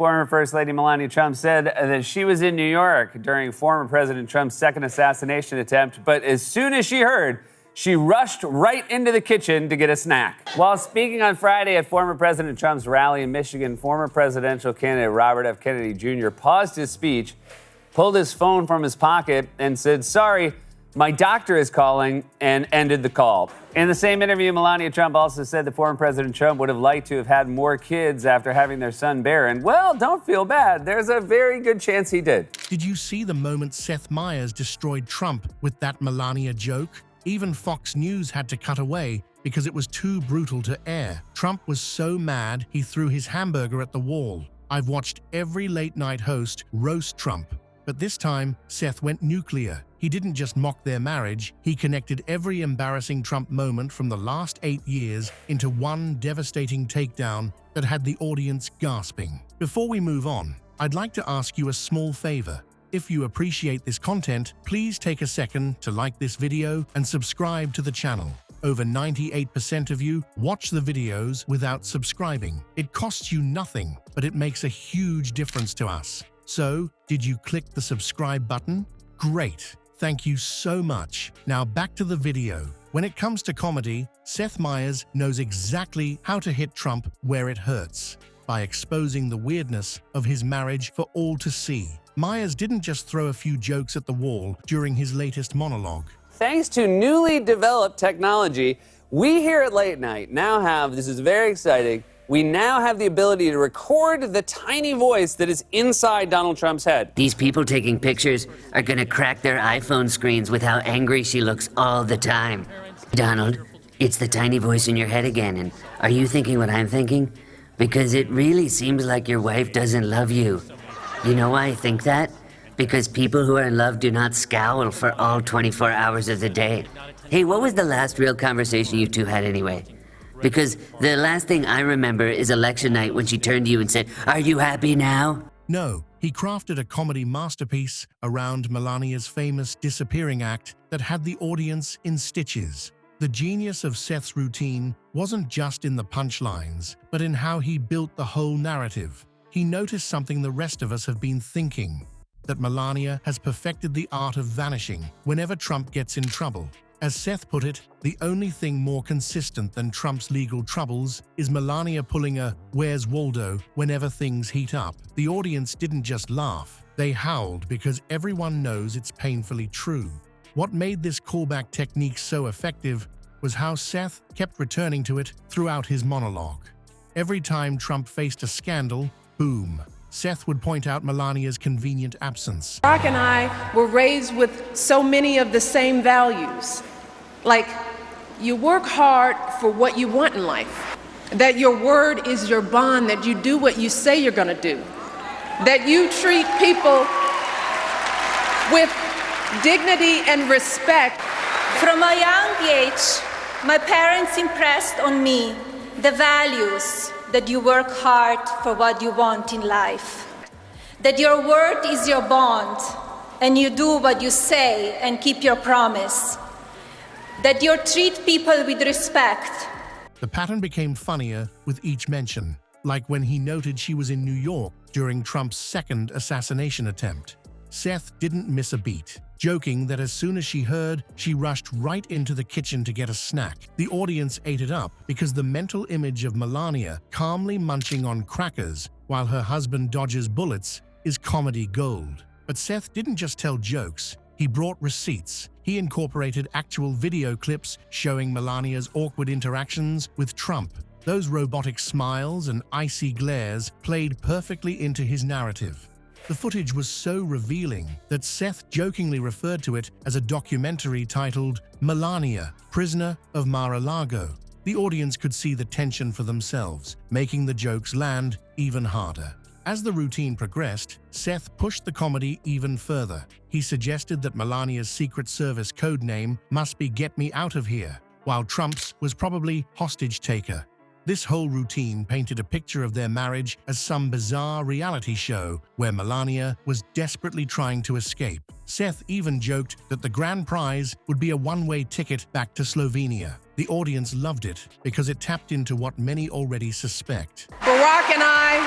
former First Lady Melania Trump said that she was in New York during former President Trump's second assassination attempt, but as soon as she heard, she rushed right into the kitchen to get a snack. While speaking on Friday at former President Trump's rally in Michigan, former presidential candidate Robert F. Kennedy Jr. paused his speech, pulled his phone from his pocket, and said, "Sorry, my doctor is calling," and ended the call. In the same interview, Melania Trump also said that former President Trump would have liked to have had more kids after having their son Barron. Well, don't feel bad. There's a very good chance he did. Did you see the moment Seth Meyers destroyed Trump with that Melania joke? Even Fox News had to cut away because it was too brutal to air. Trump was so mad he threw his hamburger at the wall. I've watched every late-night host roast Trump. But this time, Seth went nuclear. He didn't just mock their marriage, he connected every embarrassing Trump moment from the last 8 years into one devastating takedown that had the audience gasping. Before we move on, I'd like to ask you a small favor. If you appreciate this content, please take a second to like this video and subscribe to the channel. Over 98% of you watch the videos without subscribing. It costs you nothing, but it makes a huge difference to us. So, did you click the subscribe button? Great! Thank you so much. Now back to the video. When it comes to comedy, Seth Meyers knows exactly how to hit Trump where it hurts, by exposing the weirdness of his marriage for all to see. Meyers didn't just throw a few jokes at the wall during his latest monologue. Thanks to newly developed technology, we here at Late Night now have, this is very exciting, we now have the ability to record the tiny voice that is inside Donald Trump's head. These people taking pictures are gonna crack their iPhone screens with how angry she looks all the time. Donald, it's the tiny voice in your head again, and are you thinking what I'm thinking? Because it really seems like your wife doesn't love you. You know why I think that? Because people who are in love do not scowl for all 24 hours of the day. Hey, what was the last real conversation you two had anyway? Because the last thing I remember is election night when she turned to you and said, "Are you happy now?" No, he crafted a comedy masterpiece around Melania's famous disappearing act that had the audience in stitches. The genius of Seth's routine wasn't just in the punchlines, but in how he built the whole narrative. He noticed something the rest of us have been thinking, that Melania has perfected the art of vanishing whenever Trump gets in trouble. As Seth put it, the only thing more consistent than Trump's legal troubles is Melania pulling a "Where's Waldo" whenever things heat up. The audience didn't just laugh, they howled because everyone knows it's painfully true. What made this callback technique so effective was how Seth kept returning to it throughout his monologue. Every time Trump faced a scandal, boom, Seth would point out Melania's convenient absence. Barack and I were raised with so many of the same values. Like, you work hard for what you want in life. That your word is your bond, that you do what you say you're gonna do. That you treat people with dignity and respect. From a young age, my parents impressed on me the values that you work hard for what you want in life, that your word is your bond, and you do what you say and keep your promise, that you treat people with respect. The pattern became funnier with each mention, like when he noted she was in New York during Trump's second assassination attempt. Seth didn't miss a beat, joking that as soon as she heard, she rushed right into the kitchen to get a snack. The audience ate it up because the mental image of Melania calmly munching on crackers while her husband dodges bullets is comedy gold. But Seth didn't just tell jokes, he brought receipts. He incorporated actual video clips showing Melania's awkward interactions with Trump. Those robotic smiles and icy glares played perfectly into his narrative. The footage was so revealing that Seth jokingly referred to it as a documentary titled Melania, Prisoner of Mar-a-Lago. The audience could see the tension for themselves, making the jokes land even harder. As the routine progressed, Seth pushed the comedy even further. He suggested that Melania's Secret Service code name must be "Get Me Out of Here," while Trump's was probably "Hostage Taker." This whole routine painted a picture of their marriage as some bizarre reality show where Melania was desperately trying to escape. Seth even joked that the grand prize would be a one-way ticket back to Slovenia. The audience loved it because it tapped into what many already suspect. Barack and I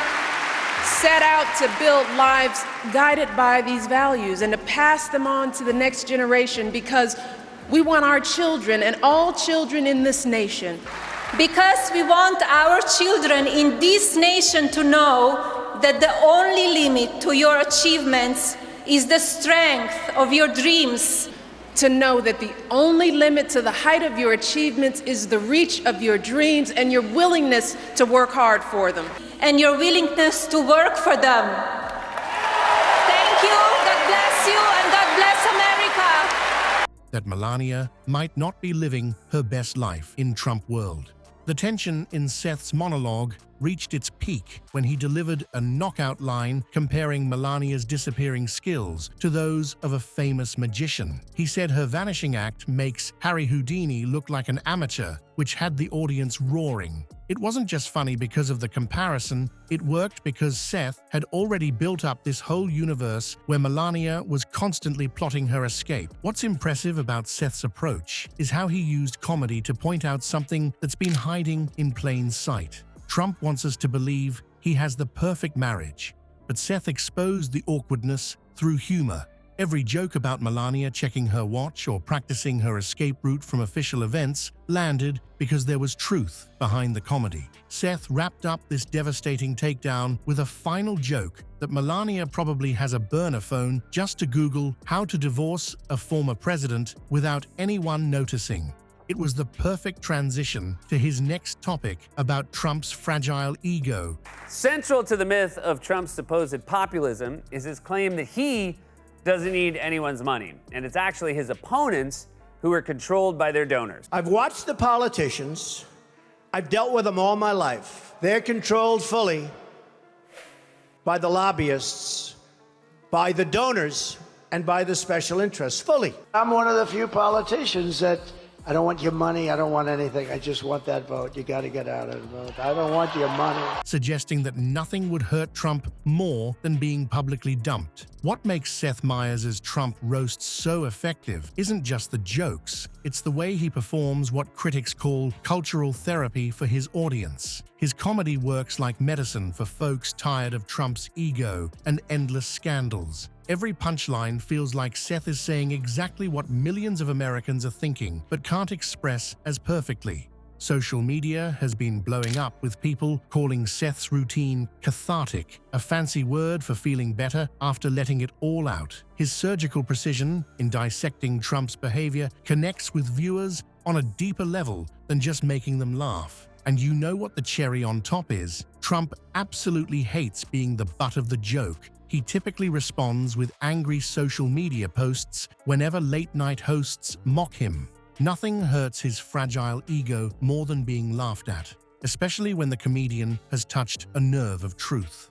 set out to build lives guided by these values and to pass them on to the next generation because we want our children and all children in this nation. Because we want our children in this nation to know that the only limit to your achievements is the strength of your dreams. To know that the only limit to the height of your achievements is the reach of your dreams and your willingness to work hard for them. And your willingness to work for them. Thank you, God bless you, and God bless America. That Melania might not be living her best life in Trump world. The tension in Seth's monologue reached its peak when he delivered a knockout line comparing Melania's disappearing skills to those of a famous magician. He said her vanishing act makes Harry Houdini look like an amateur, which had the audience roaring. It wasn't just funny because of the comparison, it worked because Seth had already built up this whole universe where Melania was constantly plotting her escape. What's impressive about Seth's approach is how he used comedy to point out something that's been hiding in plain sight. Trump wants us to believe he has the perfect marriage, but Seth exposed the awkwardness through humor. Every joke about Melania checking her watch or practicing her escape route from official events landed because there was truth behind the comedy. Seth wrapped up this devastating takedown with a final joke that Melania probably has a burner phone just to Google how to divorce a former president without anyone noticing. It was the perfect transition to his next topic about Trump's fragile ego. Central to the myth of Trump's supposed populism is his claim that he doesn't need anyone's money, and it's actually his opponents who are controlled by their donors. I've watched the politicians. I've dealt with them all my life. They're controlled fully by the lobbyists, by the donors, and by the special interests, fully. I'm one of the few politicians that I don't want your money, I don't want anything, I just want that vote. You gotta get out of the vote. I don't want your money. Suggesting that nothing would hurt Trump more than being publicly dumped. What makes Seth Meyers' Trump roast so effective isn't just the jokes, it's the way he performs what critics call cultural therapy for his audience. His comedy works like medicine for folks tired of Trump's ego and endless scandals. Every punchline feels like Seth is saying exactly what millions of Americans are thinking, but can't express as perfectly. Social media has been blowing up with people calling Seth's routine cathartic, a fancy word for feeling better after letting it all out. His surgical precision in dissecting Trump's behavior connects with viewers on a deeper level than just making them laugh. And you know what the cherry on top is? Trump absolutely hates being the butt of the joke. He typically responds with angry social media posts whenever late-night hosts mock him. Nothing hurts his fragile ego more than being laughed at, especially when the comedian has touched a nerve of truth.